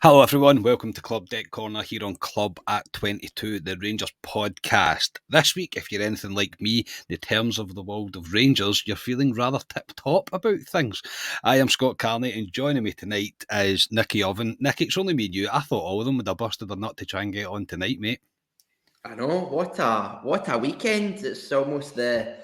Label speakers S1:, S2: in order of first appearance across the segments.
S1: Hello everyone, welcome to Club Deck Corner here on Club at 22, the Rangers podcast. This week, if you're anything like me, in terms of the world of Rangers, you're feeling rather tip-top about things. I am Scott Carney, and joining me tonight is Nicky Oven. Nicky, it's only me and you. I thought all of them would have busted their nut to try and get on tonight, mate.
S2: I know, what a weekend. It's almost the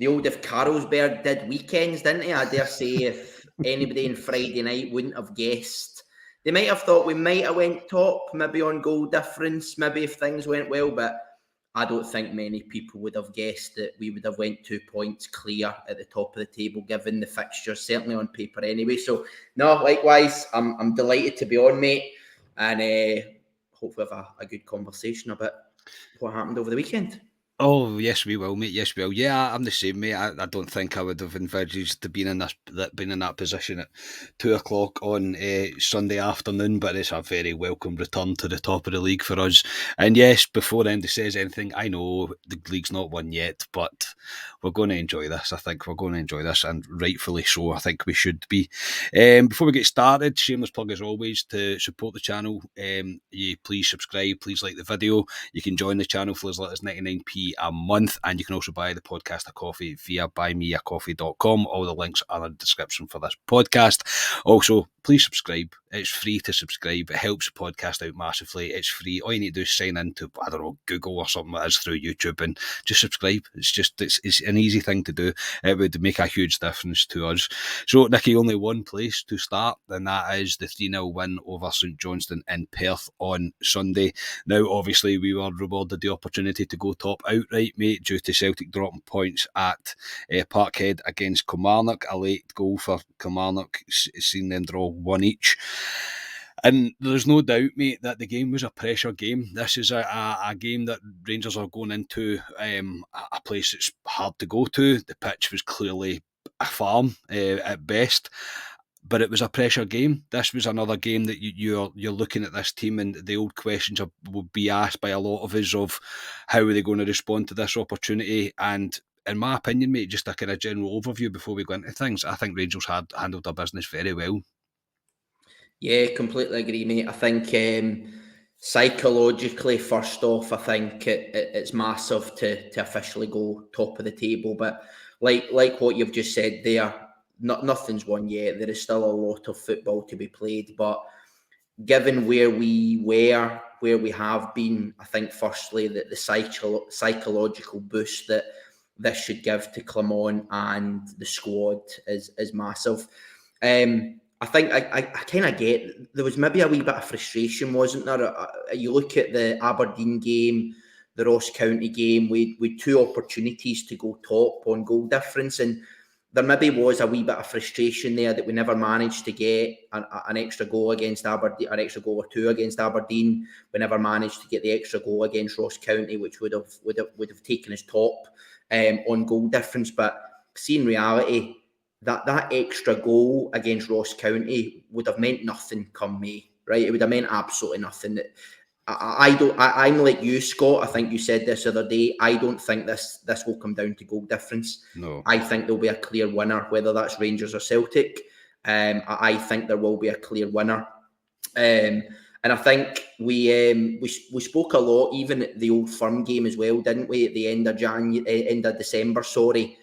S2: old if Carlsberg did weekends, didn't he? I dare say if anybody on Friday night wouldn't have guessed. They might have thought we might have went top, maybe on goal difference, maybe if things went well, but I don't think many people would have guessed that we would have went 2 points clear at the top of the table, given the fixtures, certainly on paper anyway. So, no, likewise, I'm delighted to be on, mate, and hopefully have a good conversation about what happened over the weekend.
S1: Oh, yes, we will, mate. Yes, we will. Yeah, I'm the same, mate. I don't think I would have envisaged to being in that position at 2 o'clock on Sunday afternoon, but it's a very welcome return to the top of the league for us. And yes, before Andy says anything, I know the league's not won yet, but we're going to enjoy this. I think we're going to enjoy this, and rightfully so. I think we should be. Before we get started, shameless plug as always to support the channel. You please subscribe, please like the video. You can join the channel for as little as 99p a month, and you can also buy the podcast a coffee via buymeacoffee.com. All the links are in the description for this podcast. Also, please subscribe. It's free to subscribe. It helps the podcast out massively. It's free. All you need to do is sign into, I don't know, Google or something like that through YouTube and just subscribe. It's an easy thing to do. It would make a huge difference to us. So, Nicky, only one place to start, and that is the 3-0 win over St Johnstone in Perth on Sunday. Now, obviously, we were rewarded the opportunity to go top outright, mate, due to Celtic dropping points at Parkhead against Kilmarnock. A late goal for Kilmarnock, seeing them draw one each. And there's no doubt, mate, that the game was a pressure game. This is a game that Rangers are going into a place that's hard to go to. The pitch was clearly a farm at best, but it was a pressure game. This was another game that you're looking at this team, and the old questions will be asked by a lot of us of how are they going to respond to this opportunity. And in my opinion, mate, just a kind of general overview before we go into things, I think Rangers had handled their business very well.
S2: Yeah, completely agree, mate. I think psychologically, first off, I think it's massive to officially go top of the table. But like what you've just said there, nothing's won yet. There is still a lot of football to be played. But given where we were, where we have been, I think firstly that the psychological boost that this should give to Clement and the squad is massive. I think I kind of get there was maybe a wee bit of frustration, wasn't there? You look at the Aberdeen game, the Ross County game, we had two opportunities to go top on goal difference, and there maybe was a wee bit of frustration there that we never managed to get an extra goal against Aberdeen, an extra goal or two against Aberdeen. We never managed to get the extra goal against Ross County, which would have taken us top on goal difference. But see, in reality, that extra goal against Ross County would have meant nothing come May, right? It would have meant absolutely nothing. I'm like you, Scott. I think you said this the other day. I don't think this will come down to goal difference.
S1: No.
S2: I think there'll be a clear winner, whether that's Rangers or Celtic. I think there will be a clear winner. And I think we spoke a lot, even at the Old Firm game as well, didn't we? At the end of December, sorry.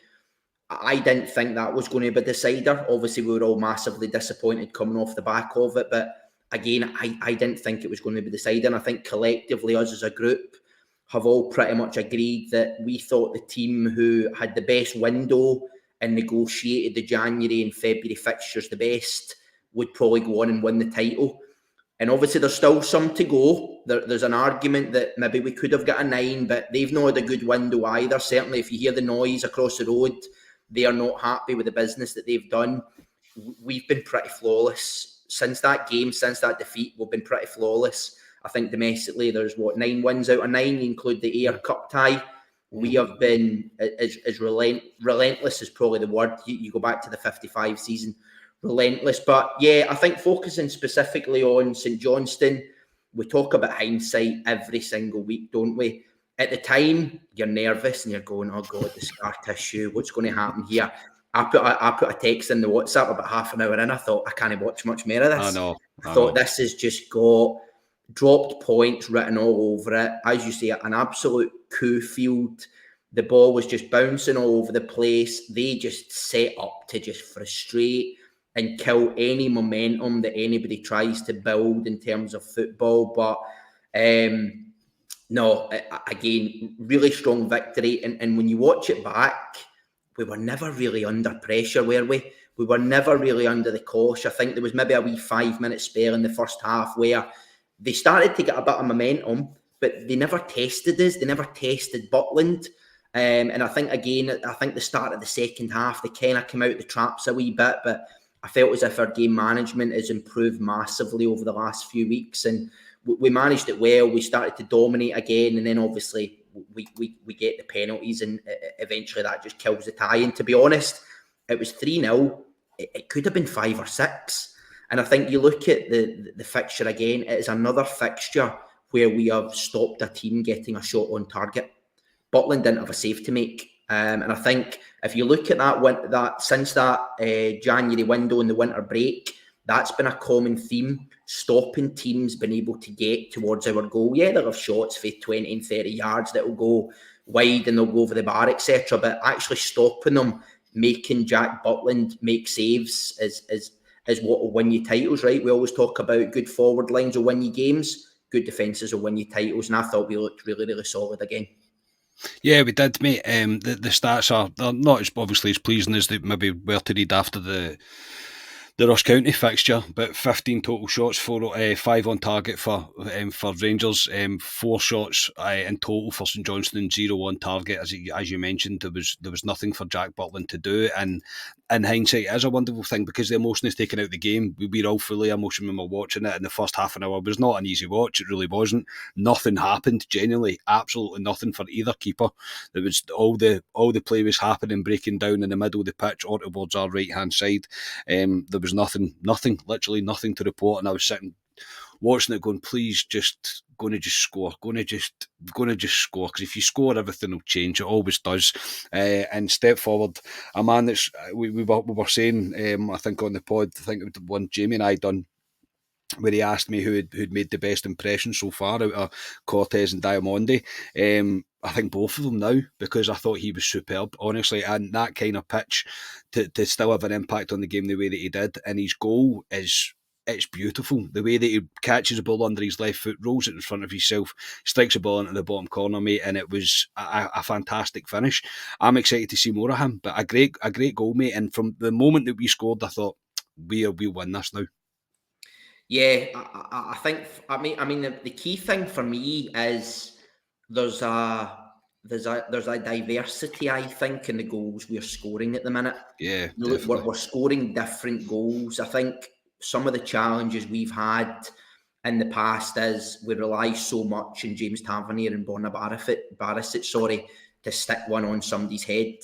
S2: I didn't think that was going to be a decider. Obviously, we were all massively disappointed coming off the back of it. But again, I didn't think it was going to be decided. And I think collectively, us as a group have all pretty much agreed that we thought the team who had the best window and negotiated the January and February fixtures the best would probably go on and win the title. And obviously, there's still some to go. There's an argument that maybe we could have got a 9, but they've not had a good window either. Certainly, if you hear the noise across the road, they are not happy with the business that they've done. We've been pretty flawless since that game, since that defeat. We've been pretty flawless. I think domestically, there's 9 wins out of 9. You include the Ayr Cup tie. We have been as relentless is probably the word. You go back to the 55 season, relentless. But yeah, I think focusing specifically on St Johnstone, we talk about hindsight every single week, don't we? At the time, you're nervous and you're going, oh God, the scar tissue, what's going to happen here? I put a text in the WhatsApp about half an hour in. I thought, I can't watch much more of this.
S1: I know.
S2: I thought this has just got dropped points written all over it. As you say, an absolute coup field. The ball was just bouncing all over the place. They just set up to just frustrate and kill any momentum that anybody tries to build in terms of football. But no, again, really strong victory. And when you watch it back, we were never really under pressure, were we? We were never really under the cosh. I think there was maybe a wee 5-minute spell in the first half where they started to get a bit of momentum, but they never tested us. They never tested Butland. And I think, again, I think the start of the second half, they kind of came out the traps a wee bit, but I felt as if our game management has improved massively over the last few weeks. And we managed it well. We started to dominate again, and then obviously we get the penalties, and eventually that just kills the tie. And to be honest, it was 3-0. It could have been 5 or 6. And I think you look at the fixture again, it is another fixture where we have stopped a team getting a shot on target. Butland didn't have a save to make. And I think if you look at that since that January window in the winter break, that's been a common theme, stopping teams being able to get towards our goal. Yeah, they'll have shots for 20 and 30 yards that will go wide and they'll go over the bar, etc. But actually stopping them, making Jack Butland make saves is what will win you titles, right? We always talk about good forward lines will win you games, good defences will win you titles, and I thought we looked really, really solid again.
S1: Yeah, we did, mate. The stats they're not as obviously as pleasing as they maybe were to read after the Ross County fixture, but 15 total shots, 5 on target for Rangers, 4 shots in total for St Johnstone, 0 on target. As you mentioned, there was nothing for Jack Butland to do, and in hindsight, it is a wonderful thing because the emotion is taken out of the game. We were all fully emotional when we were watching it, and the first half an hour was not an easy watch. It really wasn't. Nothing happened. Genuinely, absolutely nothing for either keeper. There was all the play was happening, breaking down in the middle of the pitch or towards our right hand side. There was nothing, literally nothing to report, and I was sitting watching it going, please just going to just score, going to just score, because if you score, everything will change. It always does. And step forward, a man that's we were saying, I think on the pod, I think the one Jamie and I done, where he asked me who'd made the best impression so far out of Cortez and Diamondi. I think both of them now, because I thought he was superb, honestly, and that kind of pitch to still have an impact on the game the way that he did, and his goal it's beautiful. The way that he catches the ball under his left foot, rolls it in front of himself, strikes the ball into the bottom corner, mate, and it was a fantastic finish. I'm excited to see more of him, but a great goal, mate, and from the moment that we scored, I thought, we'll win this now.
S2: Yeah, I think. I mean, the key thing for me is there's a diversity. I think in the goals we're scoring at the minute.
S1: Yeah,
S2: Look, we're scoring different goals. I think some of the challenges we've had in the past is we rely so much on James Tavernier and Borna Barisic, to stick one on somebody's head.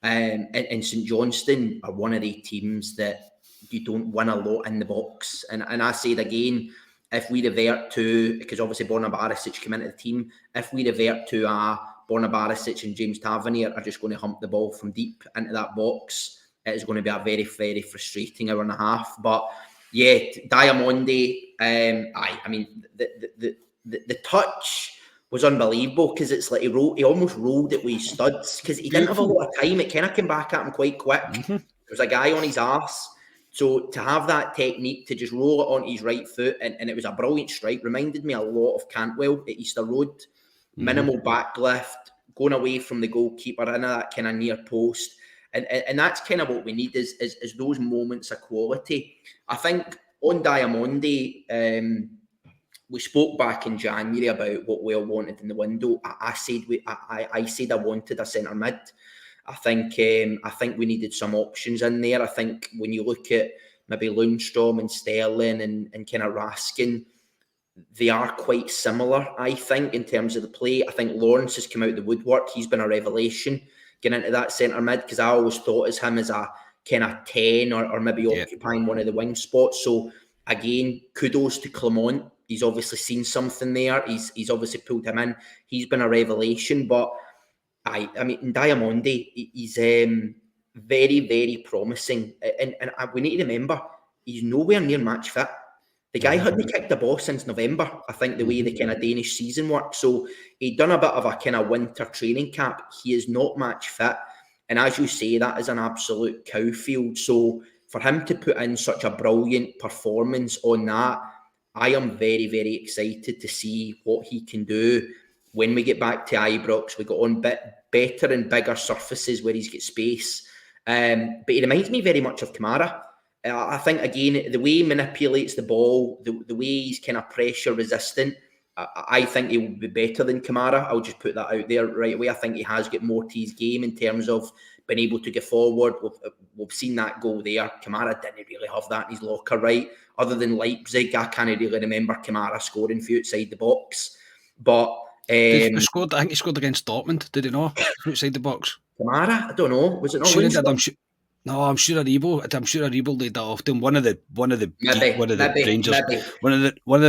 S2: And St Johnstone are one of the teams that you don't win a lot in the box. And I said again, if we revert to, because obviously Borna Barisic came into the team, if we revert to Borna Barisic and James Tavernier are just going to hump the ball from deep into that box, it is going to be a very, very frustrating hour and a half. But yeah, Diamondi, I mean, the touch was unbelievable, because it's like he almost rolled it with his studs, because he didn't have a lot of time. It kind of came back at him quite quick.
S1: Mm-hmm.
S2: There was a guy on his arse. So to have that technique to just roll it onto his right foot, and it was a brilliant strike, reminded me a lot of Cantwell at Easter Road. Minimal backlift, going away from the goalkeeper into that kind of near post. And that's kind of what we need is those moments of quality. I think on Diamondi, we spoke back in January about what we all wanted in the window. I said I wanted a centre mid. I think we needed some options in there. I think when you look at maybe Lundstrom and Sterling and kind of Raskin, they are quite similar, I think, in terms of the play. I think Lawrence has come out of the woodwork. He's been a revelation getting into that centre mid, because I always thought as him as a kind of 10 or maybe occupying one of the wing spots. So again, kudos to Clement. He's obviously seen something there. He's obviously pulled him in. He's been a revelation. But I mean, Diamondi, he's very, very promising. And we need to remember, he's nowhere near match fit. the guy hadn't kicked the ball since November, I think, the way the kind of Danish season works. So he'd done a bit of a kind of winter training camp. He is not match fit. And as you say, that is an absolute cowfield. So for him to put in such a brilliant performance on that, I am very, very excited to see what he can do when we get back to Ibrox. We got on better and bigger surfaces where he's got space. But he reminds me very much of Kamara. I think, again, the way he manipulates the ball, the way he's kind of pressure resistant, I think he will be better than Kamara. I'll just put that out there right away. I think he has got more to his game in terms of being able to go forward. We've seen that goal there. Kamara didn't really have that in his locker, right? Other than Leipzig, I can't really remember Kamara scoring for outside the box. But
S1: I think he scored against Dortmund, did he not? Outside the box.
S2: Kamara? I don't know. Was it not
S1: Sure
S2: Lundstrom?
S1: I'm sure Aribo laid that off to him. One of the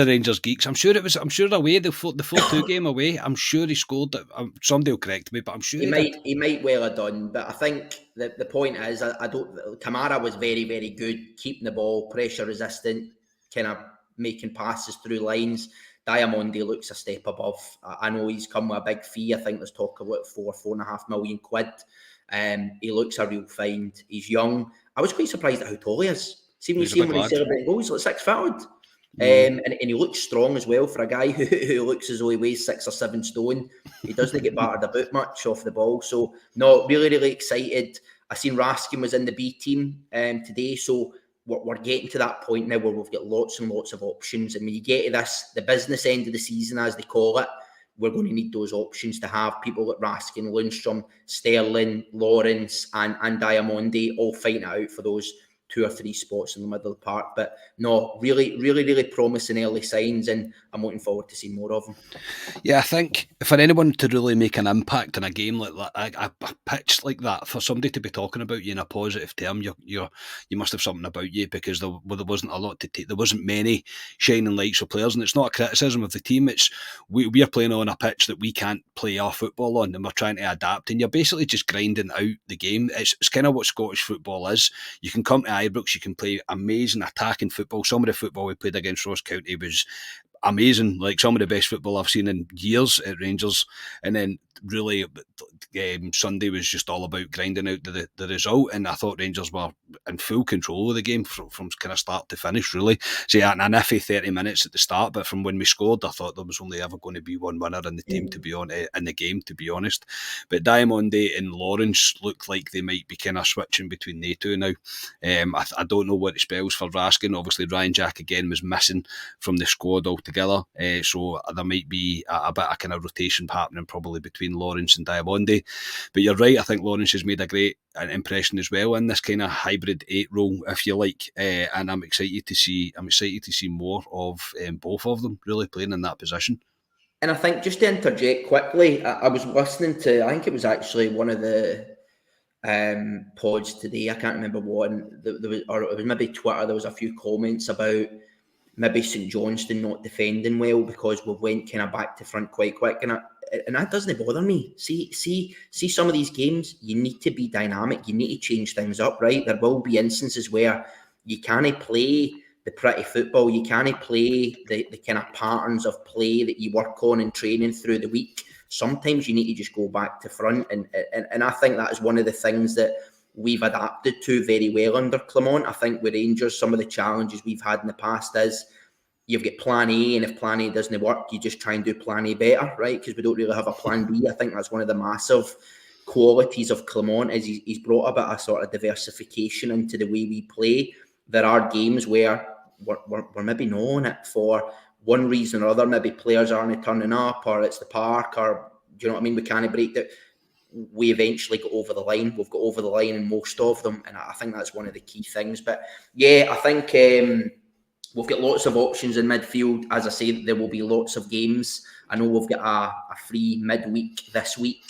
S1: Rangers geeks. I'm sure away the 4-2 game away. I'm sure he scored. Somebody will correct me, but I'm sure
S2: he might well have done. But I think the point is, I don't. Kamara was very, very good keeping the ball, pressure resistant, kind of making passes through lines. Diamonde looks a step above. I know he's come with a big fee. I think there's talk about £4.5 million. He looks a real find. He's young. I was quite surprised at how tall he is. See when you see him when he's celebrating goals, he's like 6 foot odd. And he looks strong as well for a guy who looks as though he weighs 6 or 7 stone. He doesn't get battered about much off the ball. So, no, really, really excited. I seen Raskin was in the B team today. So, we're getting to that point now where we've got lots and lots of options. And when you get to this, the business end of the season, as they call it, we're going to need those options to have people like Raskin, Lundstrom, Sterling, Lawrence, and Diamonde all fighting it out for those 2 or 3 spots in the middle of the park. But no, really, really, really promising early signs, and I'm looking forward to seeing more of them.
S1: Yeah, I think for anyone to really make an impact in a game like that, a pitch like that, for somebody to be talking about you in a positive term, you must have something about you, because there wasn't a lot to take. There wasn't many shining lights for players, and it's not a criticism of the team. It's we are playing on a pitch that we can't play our football on, and we're trying to adapt, and you're basically just grinding out the game. It's kind of what Scottish football is. You can come to Ibrox, you can play amazing attacking football. Some of the football we played against Ross County was amazing, like some of the best football I've seen in years at Rangers. And then really Sunday was just all about grinding out the result, and I thought Rangers were in full control of the game from kind of start to finish, really. So yeah, an iffy 30 minutes at the start, but from when we scored, I thought there was only ever going to be one winner in the team, in the game, to be honest. But Diamonde and Lawrence look like they might be kind of switching between the two now. I don't know what it spells for Raskin. Obviously Ryan Jack again was missing from the squad altogether, so there might be a bit of kind of rotation happening probably between Lawrence and Diamonde. But you're right, I think Lawrence has made a great impression as well in this kind of hybrid 8 role, if you like, and I'm excited to see more of both of them really playing in that position.
S2: And I think, just to interject quickly, I was listening to, I think it was actually one of the pods today, I can't remember what, and or it was maybe Twitter, there was a few comments about maybe St Johnstone not defending well because we went kind of back to front quite quick, and that doesn't bother me. See some of these games, you need to be dynamic, you need to change things up, right? There will be instances where you can't play the pretty football, you can't play the kind of patterns of play that you work on in training through the week. Sometimes you need to just go back to front, and I think that is one of the things that we've adapted to very well under Clement. I think with Rangers, some of the challenges we've had in the past is you've got plan A, and if plan A doesn't work, you just try and do plan A better, right? Because we don't really have a plan B. I think that's one of the massive qualities of Clement, is he's brought a bit of sort of diversification into the way we play. There are games where we're maybe knowing it for one reason or other. Maybe players aren't turning up, or it's the park, or do you know what I mean? We can't break that. We eventually got over the line. We've got over the line in most of them, and I think that's one of the key things. But yeah, I think we've got lots of options in midfield. As I say, there will be lots of games. I know we've got a free midweek this week,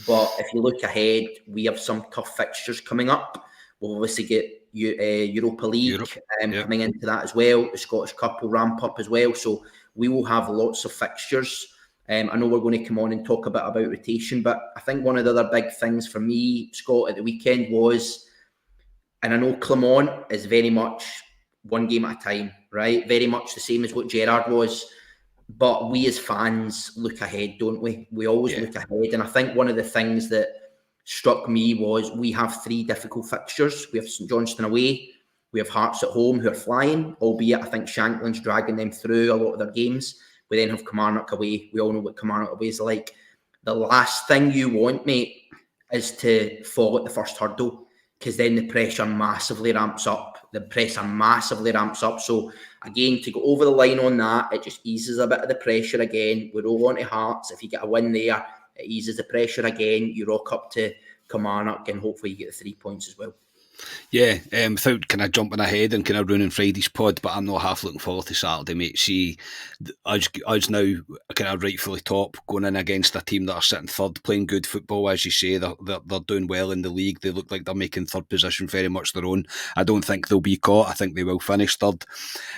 S2: but if you look ahead, we have some tough fixtures coming up. We'll obviously get Europa League coming into that as well. The Scottish Cup will ramp up as well, so we will have lots of fixtures. I know we're going to come on and talk a bit about rotation, but I think one of the other big things for me, Scott, at the weekend was, and I know Clement is very much one game at a time, right? Very much the same as what Gerrard was. But we as fans look ahead, don't we? We always look ahead. And I think one of the things that struck me was we have 3 difficult fixtures. We have St Johnstone away, we have Hearts at home who are flying, albeit I think Shankland's dragging them through a lot of their games. We then have Kilmarnock away. We all know what Kilmarnock away is like. The last thing you want, mate, is to fall at the first hurdle, because then the pressure massively ramps up. So again, to go over the line on that, it just eases a bit of the pressure again. We roll on to Hearts. If you get a win there, it eases the pressure again. You rock up to Kilmarnock and hopefully you get the 3 points as well.
S1: Yeah, without kind of jumping ahead and kind of ruining Friday's pod, but I'm not half looking forward to Saturday, mate. See, us now kind of rightfully top, going in against a team that are sitting third, playing good football, as you say. They're doing well in the league. They look like they're making third position very much their own. I don't think they'll be caught. I think they will finish third.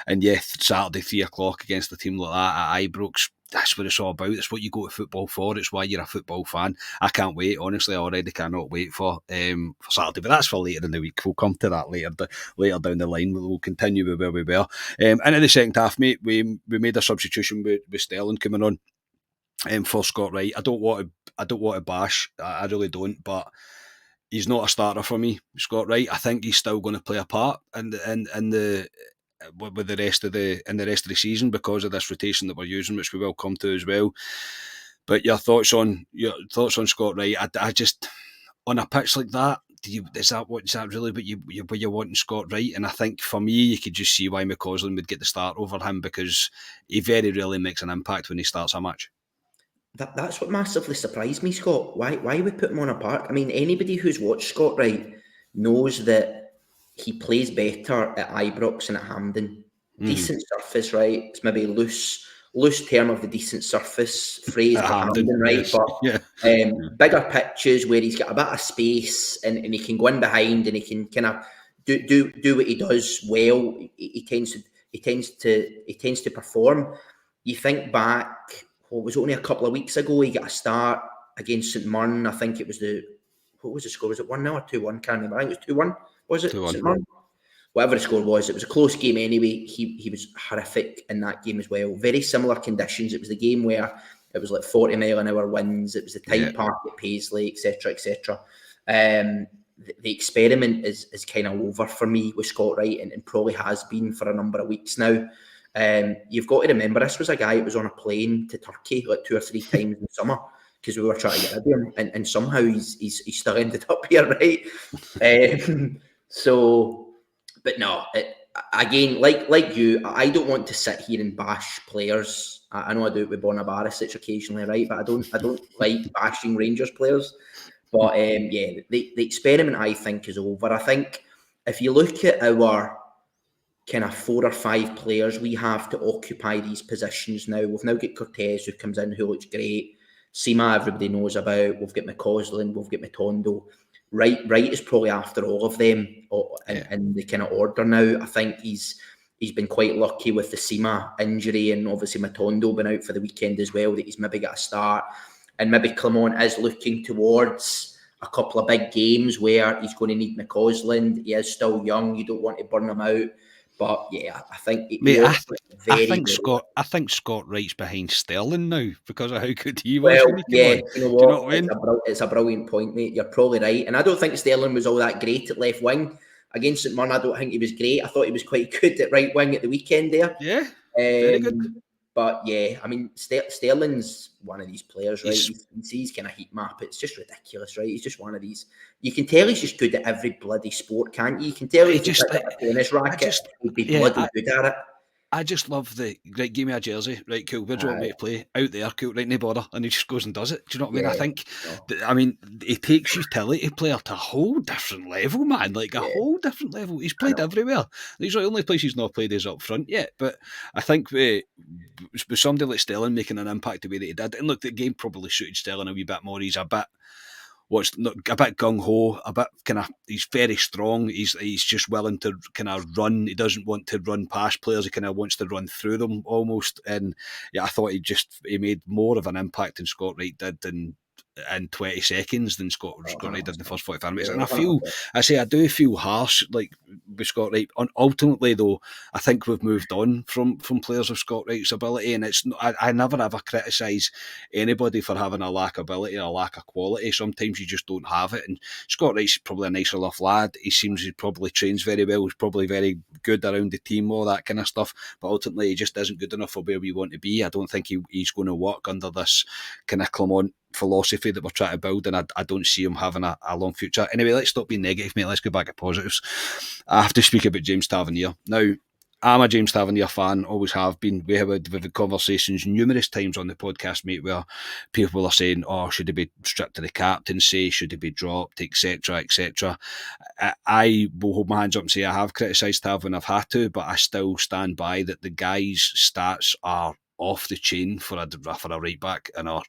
S1: And yeah, Saturday 3 o'clock against a team like that at Ibrox, that's what it's all about. It's what you go to football for. It's why you're a football fan. I can't wait. Honestly, I already cannot wait for Saturday. But that's for later in the week. We'll come to that later down the line. We'll continue with where we were. Into the second half, mate, we made a substitution with Sterling coming on for Scott Wright. I don't want to bash. I really don't. But he's not a starter for me, Scott Wright. I think he's still going to play a part in the with the rest of the season because of this rotation that we're using, which we will come to as well. But your thoughts on Scott Wright? I just, on a pitch like that, is that really what you want in Scott Wright? And I think for me, you could just see why McCausland would get the start over him, because he very rarely makes an impact when he starts a match.
S2: That's what massively surprised me, Scott. Why we put him on a park? I mean, anybody who's watched Scott Wright knows that he plays better at Ibrox and at Hampden. Decent surface, right? It's maybe loose term of the decent surface phrase for Hampden, right? Yes. But bigger pitches where he's got a bit of space and he can go in behind and he can kind of do what he does well. He tends to perform. You think back, what was it, only a couple of weeks ago, he got a start against St Mirren. I think it was what was the score? Was it 1-0 or 2-1? Can't remember. I think it was 2-1. Was it? 2-1. Whatever the score was, it was a close game anyway. He was horrific in that game as well. Very similar conditions. It was the game where it was like 40 mile an hour winds. It was the Tide Park at Paisley, etc., etc. The experiment is kind of over for me with Scott Wright, and probably has been for a number of weeks now. You've got to remember, this was a guy that was on a plane to Turkey like 2 or 3 times in the summer because we were trying to get rid of him, and somehow he's still ended up here, right? But no, again, like you, I don't want to sit here and bash players. I know I do it with Bonabarisic occasionally, right? But I don't like bashing Rangers players. But the experiment, I think, is over. I think if you look at our kind of 4 or 5 players we have to occupy these positions now, we've now got Cortez who comes in, who looks great. Sima, everybody knows about. We've got McCausland, we've got Matondo. Wright is probably after all of them in the kind of order now. I think he's been quite lucky with the Sima injury, and obviously Matondo been out for the weekend as well, that he's maybe got a start. And maybe Clement is looking towards a couple of big games where he's going to need McCausland. He is still young. You don't want to burn him out. But yeah, I think
S1: I think Scott Wright's behind Sterling now because of how good he was.
S2: Well, yeah, you know what? Do you know what I mean? It's a brilliant point, mate. You're probably right, and I don't think Sterling was all that great at left wing against St Mirren. I don't think he was great. I thought he was quite good at right wing at the weekend there.
S1: Yeah, very good.
S2: But yeah, I mean, Sterling's one of these players, right? You see his kind of heat map. It's just ridiculous, right? He's just one of these. You can tell he's just good at every bloody sport, can't you? You can tell he's just like a tennis racket. He'd be bloody good at it.
S1: I just love right, give me a jersey, right, cool, where do you want me to play? Out there, cool, right, no bother, and he just goes and does it. Do you know what I mean? I think, he takes utility player to a whole different level, man, like a whole different level. He's played everywhere. He's the only place he's not played is up front yet, but I think with somebody like Sterling making an impact the way that he did, and look, the game probably suited Sterling a wee bit more. He's a bit gung ho, a bit kind of. He's very strong. He's just willing to kind of run. He doesn't want to run past players. He kind of wants to run through them almost. And yeah, I thought he made more of an impact than Scott Wright did in 20 seconds than Scott Wright did in the first 45 minutes. And I do feel harsh. Like Scott Wright. Ultimately, though, I think we've moved on from players of Scott Wright's ability, and it's I never ever criticise anybody for having a lack of ability or a lack of quality. Sometimes you just don't have it, and Scott Wright's probably a nice enough lad. He seems he probably trains very well. He's probably very good around the team, all that kind of stuff. But ultimately, he just isn't good enough for where we want to be. I don't think he's going to work under this kind of Clement philosophy that we're trying to build, and I don't see him having a long future. Anyway, let's stop being negative, mate. Let's go back to positives. I have to speak about James Tavernier. Now, I'm a James Tavernier fan, always have been. We've had conversations numerous times on the podcast, mate, where people are saying, oh, should he be stripped to the captaincy? Should he be dropped? Etc, etc. I will hold my hands up and say I have criticised Tav when I've had to, but I still stand by that the guy's stats are off the chain for a right back in our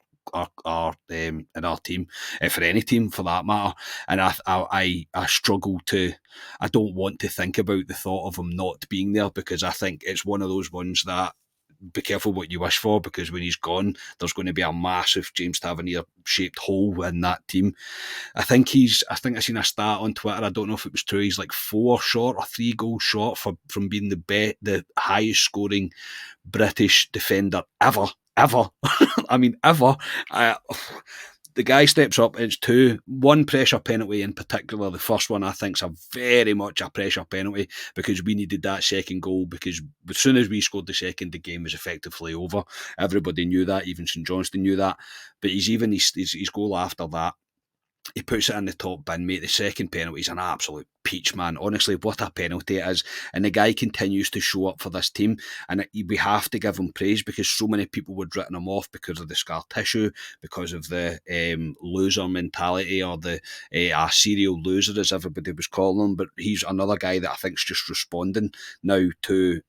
S1: team, for any team for that matter. And I struggle to. I don't want to think about the thought of him not being there, because I think it's one of those ones that be careful what you wish for, because when he's gone, there's going to be a massive James Tavernier shaped hole in that team. I think I seen a stat on Twitter. I don't know if it was true. He's like 4 short or 3 goals short from being the highest scoring British defender ever. I mean, ever. The guy steps up. It's 1 pressure penalty in particular. The first one I think is a very much a pressure penalty, because we needed that second goal, because as soon as we scored the second, the game was effectively over. Everybody knew that, even St Johnstone knew that. But his goal after that, he puts it in the top bin, mate. The second penalty is an absolute peach, man. Honestly, what a penalty it is. And the guy continues to show up for this team. And we have to give him praise, because so many people were written him off because of the scar tissue, because of the loser mentality, or the serial loser, as everybody was calling him. But he's another guy that I think is just responding now to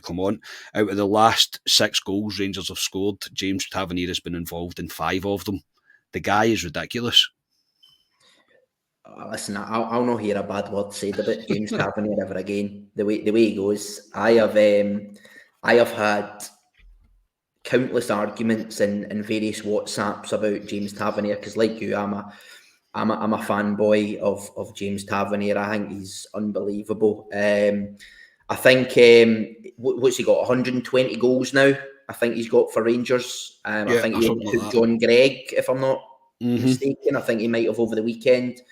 S1: Clement. Out of the last 6 goals Rangers have scored, James Tavernier has been involved in 5 of them. The guy is ridiculous.
S2: Listen, I'll not hear a bad word said about James Tavernier ever again. The way he goes, I have had countless arguments and various WhatsApps about James Tavernier, because, like you, I'm a fanboy of James Tavernier. I think he's unbelievable. I think what's he got? 120 goals now. I think he's got for Rangers. I think he took John Gregg, if I'm not mistaken. I think he might have over the weekend.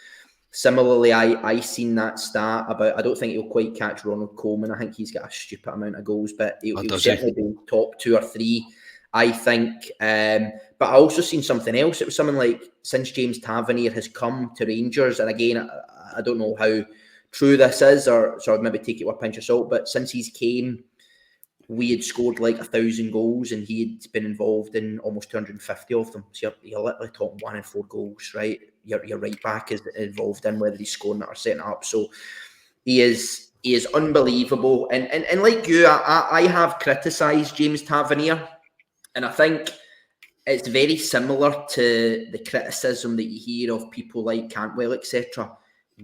S2: Similarly, I seen that stat about, I don't think he'll quite catch Ronald Koeman. I think he's got a stupid amount of goals, but he'll certainly be top 2 or 3, I think. But I also seen something else. It was something like, since James Tavernier has come to Rangers, and again, I don't know how true this is, or so I'd maybe take it with a pinch of salt, but since he's came, we had scored like 1,000 goals, and he had been involved in almost 250 of them. So you're literally talking 1 in 4 goals, right? Your right back is involved in, whether he's scoring it or setting it up. So he is unbelievable. And like you, I have criticised James Tavernier, and I think it's very similar to the criticism that you hear of people like Cantwell, etc.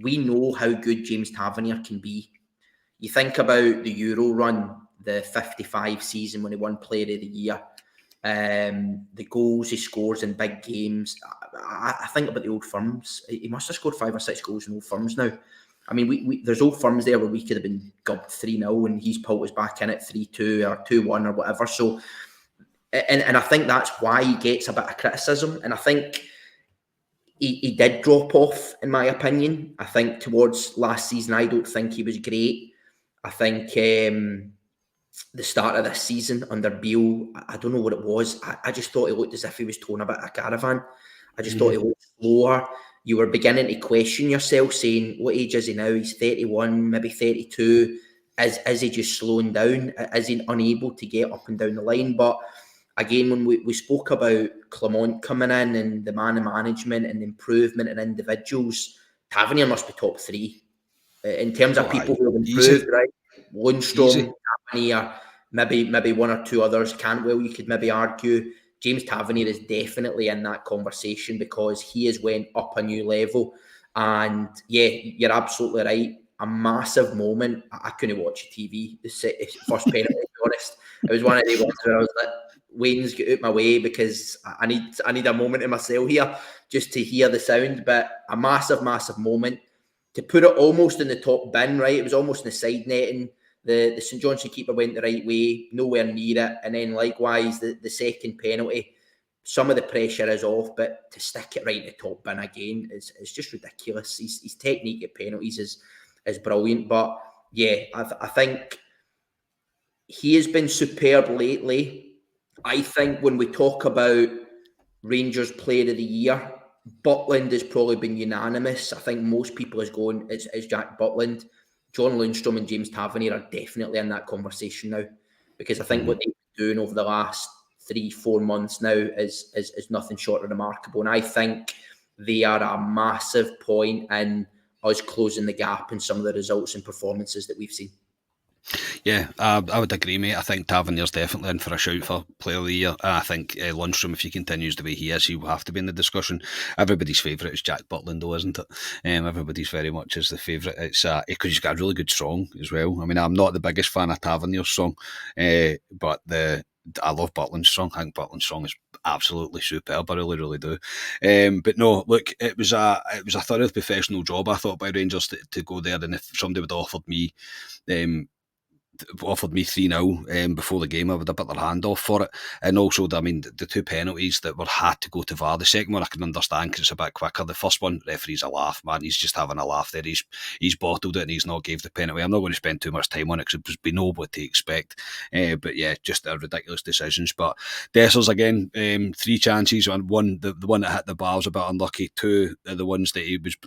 S2: We know how good James Tavernier can be. You think about the Euro run, the 55 season when he won Player of the Year, the goals he scores in big games. I think about the Old Firms. He must have scored 5 or 6 goals in Old Firms now. I mean, there's Old Firms there where we could have been gubbed 3-0 and he's pulled us back in at 3-2 or 2-1 or whatever. So, and I think that's why he gets a bit of criticism. And I think he did drop off, in my opinion. I think towards last season, I don't think he was great. I think the start of this season under Beale, I don't know what it was. I just thought he looked as if he was towing a bit of a caravan. I just thought he looked slower. You were beginning to question yourself, saying, what age is he now? He's 31, maybe 32. Is he just slowing down? Is he unable to get up and down the line? But again, when we spoke about Clement coming in and the man and management and the improvement in individuals, Tavernier must be top 3 in terms of people who have improved, right? Lundstrom, Tavernier, maybe 1 or 2 others. Cantwell, you could maybe argue. James Tavernier is definitely in that conversation, because he has went up a new level. And yeah, you're absolutely right. A massive moment. I couldn't watch TV. The first penalty, to be honest. It was one of the ones where I was like, Wayne's get out my way, because I need a moment in myself here just to hear the sound. But a massive moment. to put it almost in the top bin, right? It was almost in the side netting. The St Johnstone keeper went the right way, nowhere near it. And then likewise, the second penalty, some of the pressure is off, but to stick it right in the top bin again is just ridiculous. His technique at penalties is brilliant. But yeah, I think he has been superb lately. I think when we talk about Rangers Player of the Year, Butland has probably been unanimous. I think most people is going, it's Jack Butland. John Lundstrom and James Tavernier are definitely in that conversation now, because I think what they've been doing over the last 3-4 months now is nothing short of remarkable. And I think they are a massive point in us closing the gap in some of the results and performances that we've seen.
S1: Yeah, I would agree, mate. I think Tavernier's definitely in for a shout for Player of the Year. I think Lundstrom, if he continues the way he is, he will have to be in the discussion. Everybody's favourite is Jack Butland, though, isn't it? Everybody's very much is the favourite. It's because he's got a really good song as well. I mean, I'm not the biggest fan of Tavernier's song, but I love Butland's song. I think Butland's song is absolutely superb. I really, really do. But no, look, it was a thoroughly professional job, I thought, by Rangers to go there. And if somebody would have offered me 3-0 before the game, I would have put their hand off for it. And also, I mean, the two penalties that were had to go to VAR, the second one I can understand because it's a bit quicker. The first one, referee's a laugh, man. He's just having a laugh there. He's bottled it and he's not gave the penalty. I'm not going to spend too much time on it because we know what to expect. But yeah, just ridiculous decisions. But Dessers again, 3 chances, and one, the one that hit the bar was a bit unlucky. 2 are the ones that he was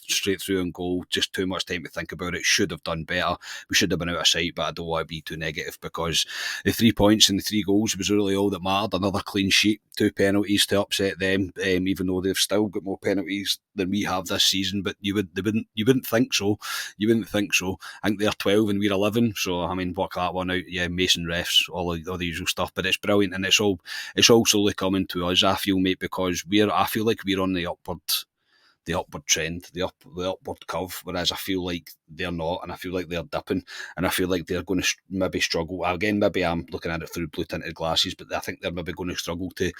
S1: straight through on goal. Just too much time to think about it. Should have done better. We should have been out of sight, but I don't want to be too negative because the 3 points and the 3 goals was really all that mattered. Another clean sheet, 2 penalties to upset them, even though they've still got more penalties than we have this season. But you wouldn't think so. You wouldn't think so. I think they're 12 and we're 11. So I mean, work that one out. Yeah, Mason refs, all the usual stuff. But it's brilliant, and it's all slowly coming to us. I feel, mate, because I feel like we're on the upward trend, the upward curve, whereas I feel like they're not, and I feel like they're dipping, and I feel like they're going to maybe struggle. Again, maybe I'm looking at it through blue tinted glasses, but I think they're maybe going to struggle to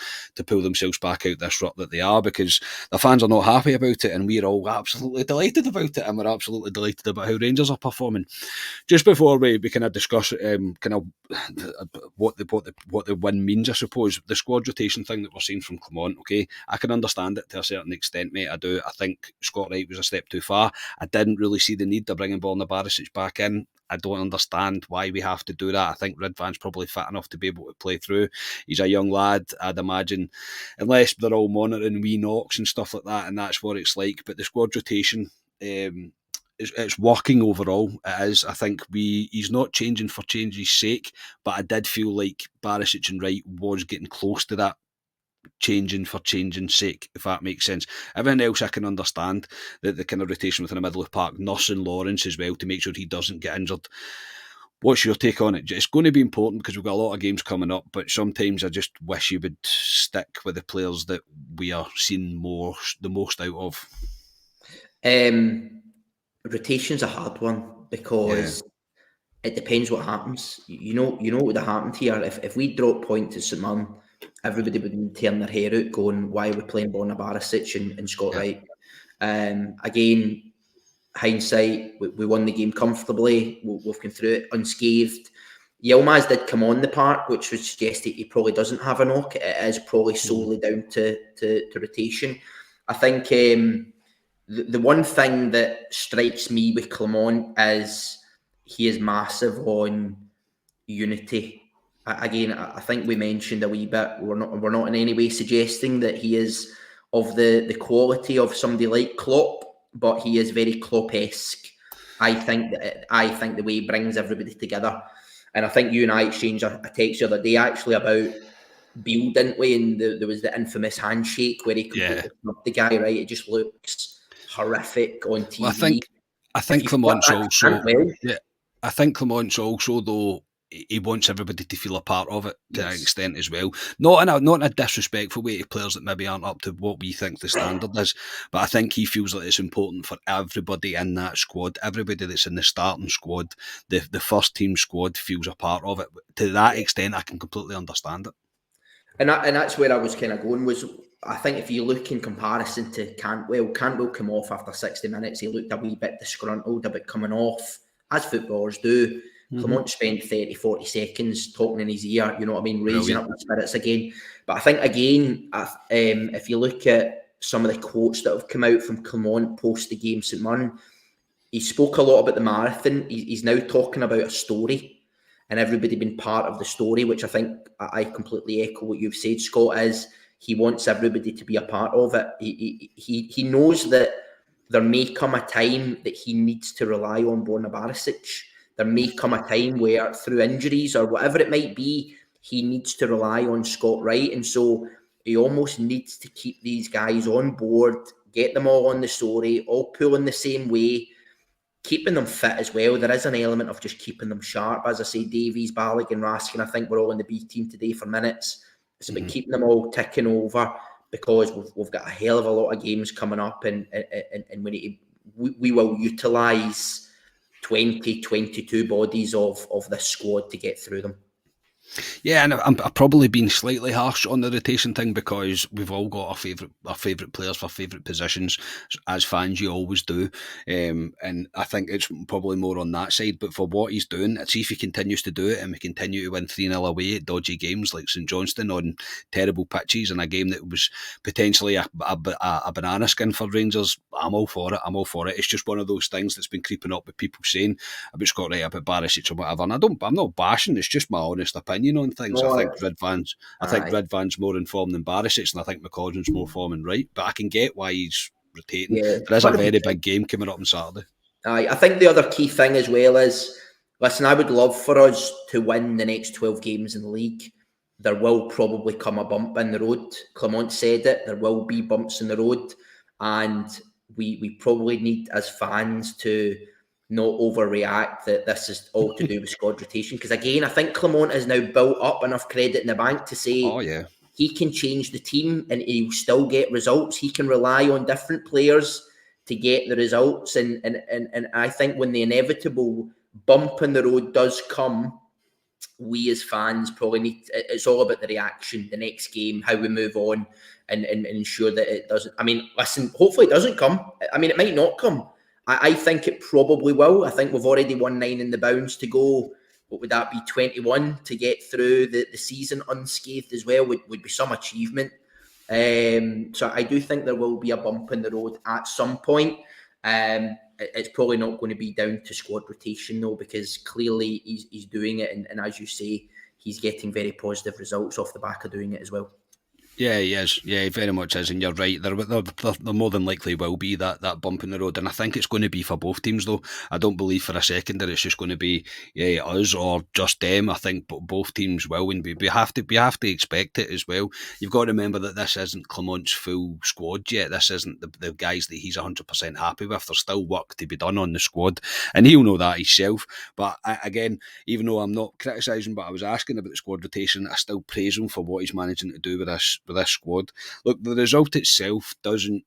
S1: pull themselves back out this rut that they are, because the fans are not happy about it, and we're all absolutely delighted about it, and we're absolutely delighted about how Rangers are performing. Just before we kind of discuss what the win means, I suppose the squad rotation thing that we're seeing from Clement. Okay, I can understand it to a certain extent, mate. I do. I think Scott Wright was a step too far. I didn't really see the need to bring Borna Barisic back in. I don't understand why we have to do that. I think Ridvan's probably fit enough to be able to play through. He's a young lad, I'd imagine, unless they're all monitoring wee knocks and stuff like that, and that's what it's like. But the squad rotation, it's working overall. It is. I think he's not changing for change's sake, but I did feel like Barisic and Wright was getting close to that changing for changing's sake, if that makes sense. Everything else I can understand, the kind of rotation within the middle of the park, nursing Lawrence as well to make sure he doesn't get injured. What's your take on it? It's going to be important because we've got a lot of games coming up, but sometimes I just wish you would stick with the players that we are seeing the most out of.
S2: Rotation's a hard one because it depends what happens. You know what would have happened here if we drop points to St Mirren, everybody would turn their hair out going, why are we playing Borna Barisic and Scott Wright? Again, hindsight, we won the game comfortably. We've come through it unscathed. Yilmaz did come on the park, which would suggest he probably doesn't have a knock. It is probably solely down to rotation. I think the one thing that strikes me with Clement is he is massive on unity. Again, I think we mentioned a wee bit. We're not in any way suggesting that he is of the quality of somebody like Klopp, but he is very Klopp-esque. I think the way he brings everybody together, and I think you and I exchanged a text the other day actually about Beale, didn't we? And there was the infamous handshake where he completely snubbed the guy. Right, it just looks horrific on TV.
S1: Well, I think Clement's also. Yeah, I think Clement's also, though, he wants everybody to feel a part of it to an extent as well. Not in a disrespectful way to players that maybe aren't up to what we think the standard is, but I think he feels like it's important for everybody in that squad, everybody that's in the starting squad, the first team squad feels a part of it. To that extent, I can completely understand it.
S2: And that's where I was kind of going was, I think if you look in comparison to Cantwell came off after 60 minutes. He looked a wee bit disgruntled about coming off, as footballers do. Clement spent 30, 40 seconds talking in his ear, you know what I mean, raising
S1: Brilliant.
S2: up the spirits again. But I think, again, if you look at some of the quotes that have come out from Clement post the game St Mirren, he spoke a lot about the marathon. He's now talking about a story and everybody being part of the story, which I think I completely echo what you've said, Scott, is he wants everybody to be a part of it. He knows that there may come a time that he needs to rely on Borna Barisic. There may come a time where, through injuries or whatever it might be, he needs to rely on Scott Wright. And so he almost needs to keep these guys on board, get them all on the story, all pulling the same way, keeping them fit as well. There is an element of just keeping them sharp. As I say, Davies, Balogun, Raskin, I think we're all in the B team today for minutes. It's about keeping them all ticking over, because we've got a hell of a lot of games coming up, and we will utilise 20, 22 bodies of this squad to get through them.
S1: Yeah, and I've probably been slightly harsh on the rotation thing, because we've all got our favourite players for favourite positions. As fans, you always do, and I think it's probably more on that side. But for what he's doing, see if he continues to do it, and we continue to win 3-0 away at dodgy games like St Johnstone on terrible pitches, in a game that was potentially a banana skin for Rangers. I'm all for it. It's just one of those things that's been creeping up with people saying about Scott Wright, about Barisic or whatever. And I'm not bashing. It's just my honest opinion on things.
S2: No,
S1: I think Ridvan's more informed than Barisic, and I think McCausland's more form and right. But I can get why he's rotating.
S2: Yeah,
S1: There is a
S2: 100%.
S1: very big game coming up on Saturday.
S2: I think the other key thing as well is, listen, I would love for us to win the next 12 games in the league. There will probably come a bump in the road. Clement said it. There will be bumps in the road, and we probably need, as fans, to not overreact that this is all to do with squad rotation. Because again, I think Clement has now built up enough credit in the bank to say,
S1: oh yeah,
S2: he can change the team and he'll still get results. He can rely on different players to get the results. And I think when the inevitable bump in the road does come, we as fans probably need, it's all about the reaction, the next game, how we move on, and ensure that it doesn't. I mean, listen, hopefully it doesn't come. I mean, it might not come. I think it probably will. I think we've already won 9 in the bounds to go. What would that be? 21 to get through the season unscathed as well would be some achievement. So I do think there will be a bump in the road at some point. It's probably not going to be down to squad rotation though, because clearly he's doing it, and as you say, he's getting very positive results off the back of doing it as well.
S1: Yeah, he is. Yeah, he very much is, and you're right. There more than likely will be that bump in the road, and I think it's going to be for both teams. Though I don't believe for a second that it's just going to be us or just them. I think both teams will, and we have to expect it as well. You've got to remember that this isn't Clement's full squad yet. This isn't the guys that he's 100% happy with. There's still work to be done on the squad, and he'll know that himself. But again, even though I'm not criticising, but I was asking about the squad rotation, I still praise him for what he's managing to do with this squad. Look, the result itself doesn't.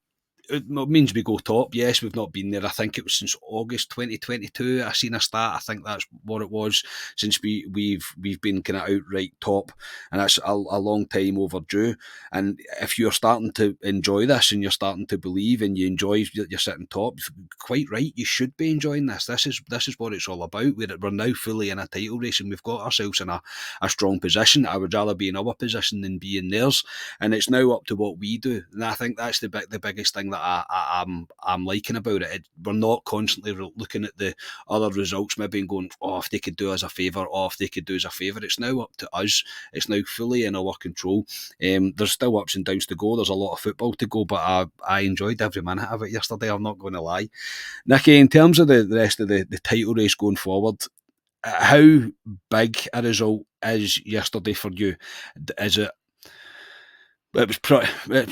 S1: It means we go top. Yes, we've not been there. I think it was since August 2022. I seen a stat. I think that's what it was since we've been kind of outright top, and that's a long time overdue. And if you're starting to enjoy this and you're starting to believe and you enjoy that you're sitting top, quite right, you should be enjoying this. This is what it's all about. We're now fully in a title race, and we've got ourselves in a strong position. I would rather be in our position than be in theirs, and it's now up to what we do. And I think that's the biggest thing that I'm liking about it. We're not constantly looking at the other results maybe and going, oh, if they could do us a favour, It's now up to us. It's now fully in our control. There's still ups and downs to go. There's a lot of football to go, but I enjoyed every minute of it yesterday. I'm not going to lie. Nicky, in terms of the rest of the title race going forward, how big a result is yesterday for you? Is it? It was.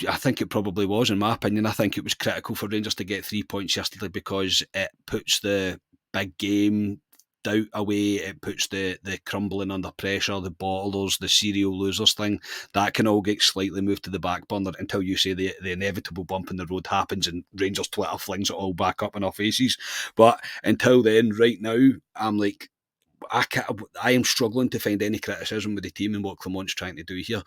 S1: I think it probably was, in my opinion. I think it was critical for Rangers to get 3 points yesterday, because it puts the big game doubt away. It puts the crumbling under pressure, the bottlers, the serial losers thing. That can all get slightly moved to the back burner until you say the inevitable bump in the road happens and Rangers Twitter flings it all back up in our faces. But until then, right now, I'm like, I am struggling to find any criticism with the team and what Clement's trying to do here.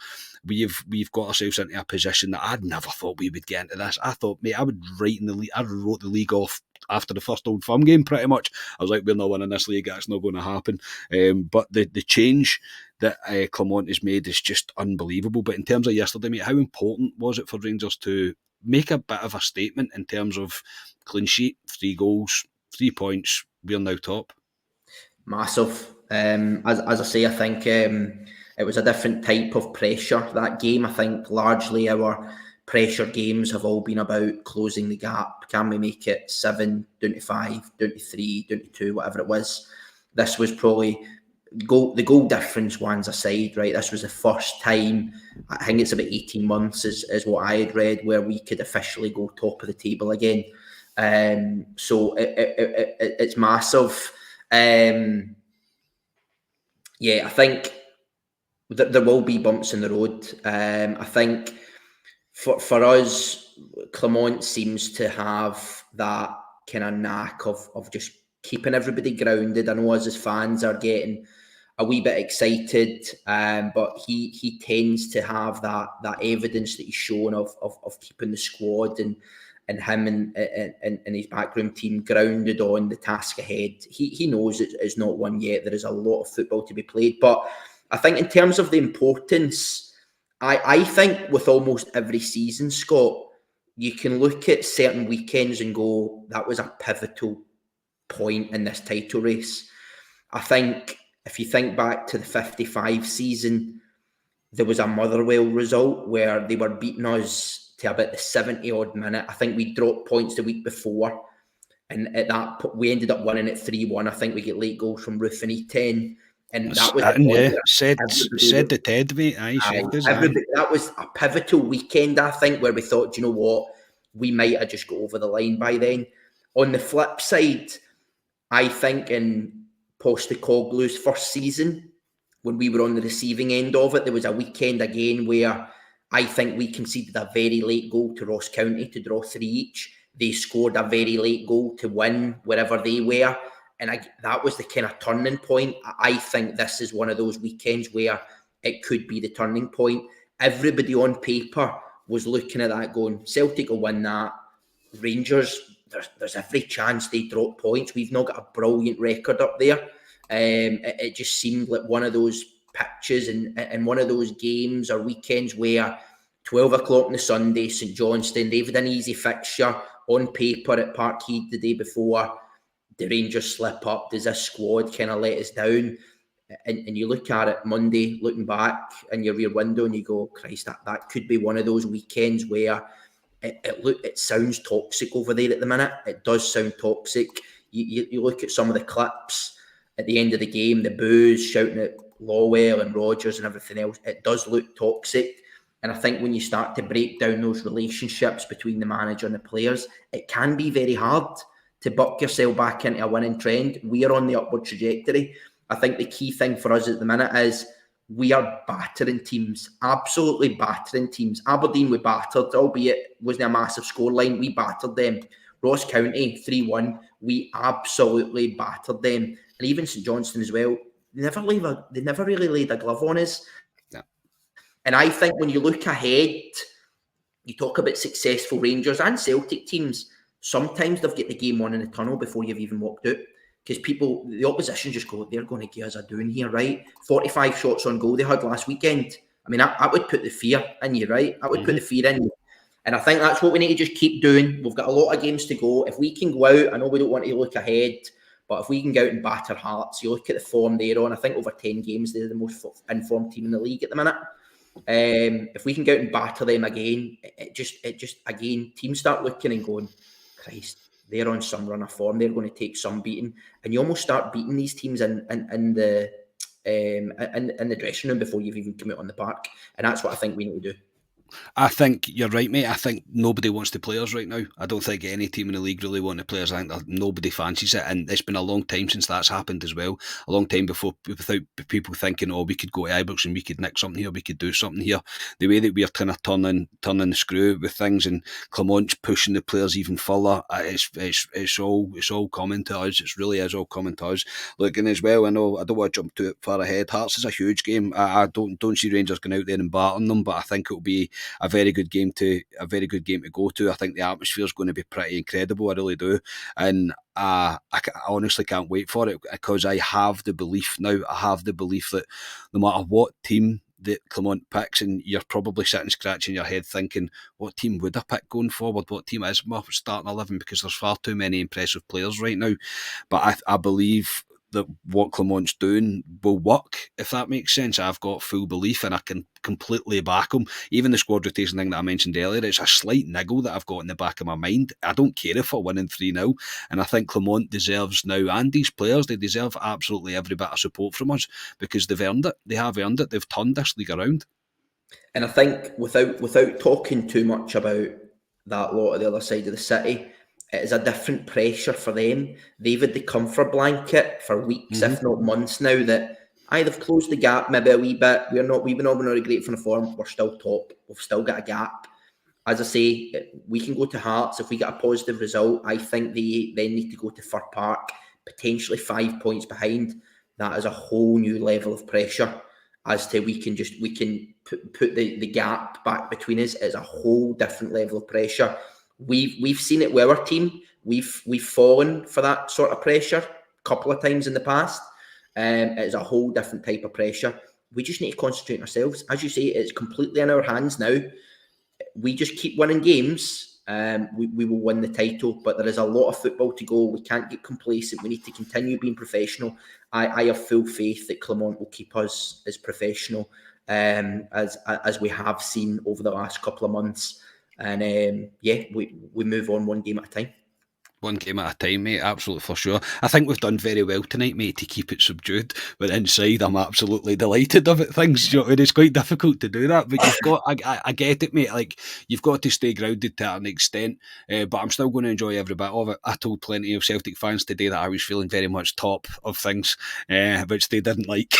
S1: We've got ourselves into a position that I'd never thought we would get into this. I thought, mate, I wrote the league off after the first Old Firm game, pretty much. I was like, we're not winning this league, that's not going to happen. But the change that Clement has made is just unbelievable. But in terms of yesterday, mate, how important was it for Rangers to make a bit of a statement in terms of clean sheet, 3 goals, 3 points, we're now top?
S2: Massive. As I say, I think it was a different type of pressure, that game. I think largely our pressure games have all been about closing the gap. Can we make it 7, down to 5, down to 3, down to 2, whatever it was. This was probably the goal difference ones aside, right? This was the first time, I think it's about 18 months is what I had read, where we could officially go top of the table again. So it's massive. Yeah, I think that there will be bumps in the road. I think for us, Clement seems to have that kind of knack of just keeping everybody grounded. I know us as fans are getting a wee bit excited, but he tends to have that evidence that he's shown of keeping the squad and him and his backroom team grounded on the task ahead. He knows it's not won yet. There is a lot of football to be played. But I think in terms of the importance, I think with almost every season, Scott, you can look at certain weekends and go, that was a pivotal point in this title race. I think if you think back to the 55 season, there was a Motherwell result where they were beating us to about the 70 odd minute. I think we dropped points the week before, and at that we ended up winning at 3-1. I think we get late goals from Roof and E10, and that was the point.
S1: Said the Ted, mate.
S2: That was a pivotal weekend, I think, where we thought, you know what, we might have just got over the line by then. On the flip side, I think in Postecoglou's first season, when we were on the receiving end of it, there was a weekend again where I think we conceded a very late goal to Ross County to draw 3 each. They scored a very late goal to win wherever they were. And that was the kind of turning point. I think this is one of those weekends where it could be the turning point. Everybody on paper was looking at that going, Celtic will win that. Rangers, there's every chance they drop points. We've not got a brilliant record up there. It just seemed like one of those pitches and one of those games or weekends where 12 o'clock on the Sunday, St Johnstone, they've had an easy fixture on paper at Parkhead the day before. The Rangers slip up. Does this squad kind of let us down? And you look at it Monday, looking back in your rear window, and you go, Christ, that could be one of those weekends where it sounds toxic over there at the minute. It does sound toxic. You look at some of the clips at the end of the game, the boos shouting at Lawwell and Rodgers and everything else. It does look toxic. And I think when you start to break down those relationships between the manager and the players, it can be very hard to buck yourself back into a winning trend. We are on the upward trajectory. I think the key thing for us at the minute is we are battering teams, absolutely battering teams. Aberdeen we battered, albeit wasn't a massive scoreline. We battered them. Ross County 3-1. We absolutely battered them, and even St Johnstone as well. They never really laid a glove on us.
S1: Yeah.
S2: And I think when you look ahead, you talk about successful Rangers and Celtic teams. Sometimes they've got the game on in the tunnel before you've even walked out. Because the opposition just go, they're going to give us a doing here, right? 45 shots on goal they had last weekend. I mean, I would put the fear in you, right? I would put the fear in you. And I think that's what we need to just keep doing. We've got a lot of games to go. If we can go out, I know we don't want to look ahead, but if we can go out and batter Hearts, you look at the form they're on, I think over 10 games, they're the most informed team in the league at the minute. If we can go out and batter them again, it just again, teams start looking and going, Christ, they're on some run of form. They're going to take some beating, and you almost start beating these teams in the dressing room before you've even come out on the park. And that's what I think we need to do.
S1: I think you're right, mate. I think nobody wants to play us right now. I don't think any team in the league really want to play us. I think that nobody fancies it, and it's been a long time since that's happened as well. A long time before, without people thinking, "Oh, we could go to Ibrox and we could nick something here, we could do something here." The way that we're kind of turning the screw with things, and Clement's pushing the players even further. It's all coming to us. It really is all coming to us. Looking as well, I know I don't want to jump too far ahead. Hearts is a huge game. I don't see Rangers going out there and battering them, but I think it'll be a very good game to go to. I think the atmosphere is going to be pretty incredible. I really do, and I honestly can't wait for it because I have the belief now. I have the belief that no matter what team that Clement picks, and you're probably sitting scratching your head thinking, what team would I pick going forward? What team is my starting 11? Because there's far too many impressive players right now. But I believe that what Clement's doing will work, if that makes sense. I've got full belief and I can completely back him. Even the squad rotation thing that I mentioned earlier, it's a slight niggle that I've got in the back of my mind. I don't care if we're winning 3-0. And I think Clement deserves now, and these players, they deserve absolutely every bit of support from us because they've earned it. They have earned it. They've turned this league around.
S2: And I think without talking too much about that lot of the other side of the city, it is a different pressure for them. They've had the comfort blanket for weeks, if not months now, that they've closed the gap maybe a wee bit. We've been not great from the form. We're still top. We've still got a gap. As I say, we can go to Hearts if we get a positive result. I think they then need to go to Fir Park, potentially 5 points behind. That is a whole new level of pressure. As to we can put the gap back between us is a whole different level of pressure. We've seen it with our team. We've fallen for that sort of pressure a couple of times in the past. It is a whole different type of pressure. We just need to concentrate on ourselves. As you say, it's completely in our hands now. We just keep winning games, we will win the title. But there is a lot of football to go. We can't get complacent. We need to continue being professional. I have full faith that Clement will keep us as professional as we have seen over the last couple of months. And we move on one game at a time.
S1: One game at a time, mate, absolutely for sure. I think we've done very well tonight, mate, to keep it subdued. But inside, I'm absolutely delighted of it. Things, you know, it's quite difficult to do that. But you've got, I get it, mate. Like you've got to stay grounded to an extent. But I'm still going to enjoy every bit of it. I told plenty of Celtic fans today that I was feeling very much top of things, which they didn't like,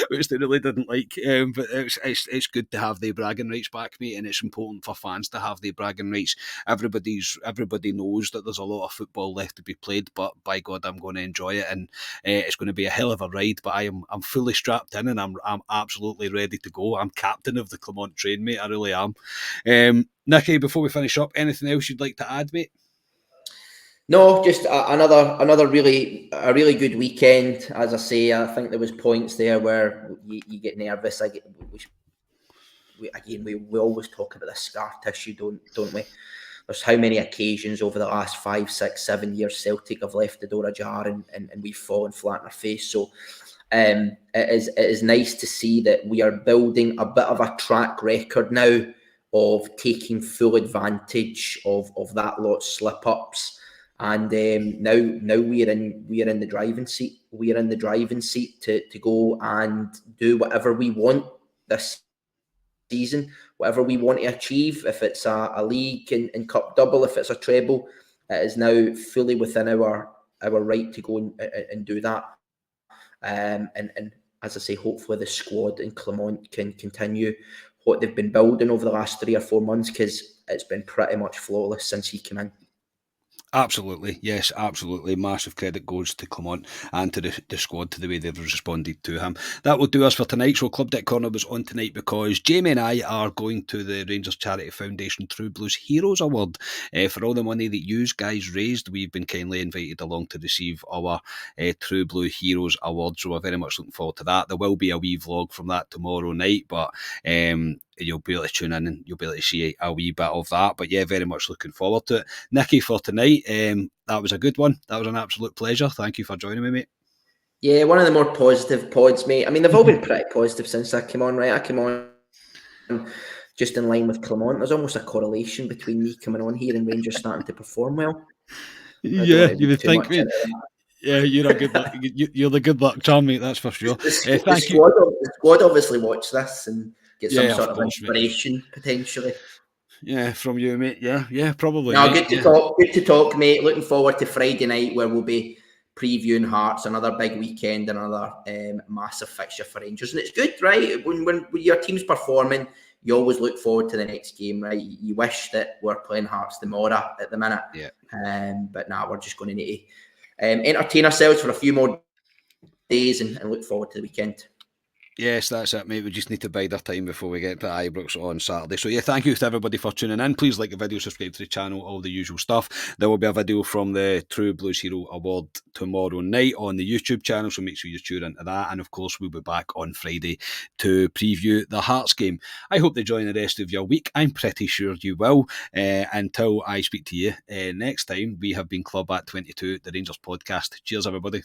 S1: which they really didn't like. But it's good to have the bragging rights back, mate, and it's important for fans to have the bragging rights. Everybody knows that there's a lot of football left to be played, but by God, I'm going to enjoy it, and it's going to be a hell of a ride. But I'm fully strapped in, and I'm absolutely ready to go. I'm captain of the Clement train, mate. I really am. Nicky, before we finish up, anything else you'd like to add, mate?
S2: No, just another really good weekend. As I say, I think there was points there where you get nervous. We always talk about the scar tissue, don't we? There's how many occasions over the last 5, 6, 7 years Celtic have left the door ajar and we've fallen flat in our face. So it is nice to see that we are building a bit of a track record now of taking full advantage of that lot's slip-ups. And now we are in the driving seat. We are in the driving seat to go and do whatever we want this season, whatever we want to achieve. If it's a league and cup double, if it's a treble, it is now fully within our right to go and do that. And as I say, hopefully the squad and Clement can continue what they've been building over the last 3 or 4 months, because it's been pretty much flawless since he came in.
S1: Absolutely, yes, absolutely. Massive credit goes to Clement and to the squad, to the way they've responded to him. That will do us for tonight. So Club Deck Corner was on tonight because Jamie and I are going to the Rangers Charity Foundation True Blues Heroes Award. For all the money that you guys raised, we've been kindly invited along to receive our True Blue Heroes Award. So we're very much looking forward to that. There will be a wee vlog from that tomorrow night, but you'll be able to tune in and you'll be able to see a wee bit of that. But yeah, very much looking forward to it. Nicky, for tonight, that was a good one. That was an absolute pleasure. Thank you for joining me, mate.
S2: Yeah, one of the more positive pods, mate. I mean, they've all been pretty positive since I came on, right? I came on just in line with Clement. There's almost a correlation between me coming on here and Rangers starting to perform well.
S1: Yeah, you would think, mate. Yeah, you're a good luck. You're the good luck charm, mate. That's for sure.
S2: The squad obviously watch this, and get some
S1: Yeah,
S2: sort
S1: of
S2: of
S1: course, mate.
S2: inspiration potentially.
S1: Yeah, from you, mate. Yeah, probably.
S2: No,
S1: mate.
S2: good to
S1: Yeah.
S2: talk. Good to talk, mate. Looking forward to Friday night where we'll be previewing Hearts, another big weekend, another massive fixture for Rangers, and it's good, right? When your team's performing, you always look forward to the next game, right? You wish that we're playing Hearts tomorrow at the minute,
S1: Yeah.
S2: but now we're just going to need to entertain ourselves for a few more days and look forward to the weekend.
S1: Yes, that's it, mate. We just need to bide our time before we get to Ibrox on Saturday. So, yeah, thank you to everybody for tuning in. Please like the video, subscribe to the channel, all the usual stuff. There will be a video from the True Blues Hero Award tomorrow night on the YouTube channel, so make sure you tune into that. And, of course, we'll be back on Friday to preview the Hearts game. I hope to join the rest of your week. I'm pretty sure you will. Until I speak to you next time, we have been Club at 22, the Rangers podcast. Cheers, everybody.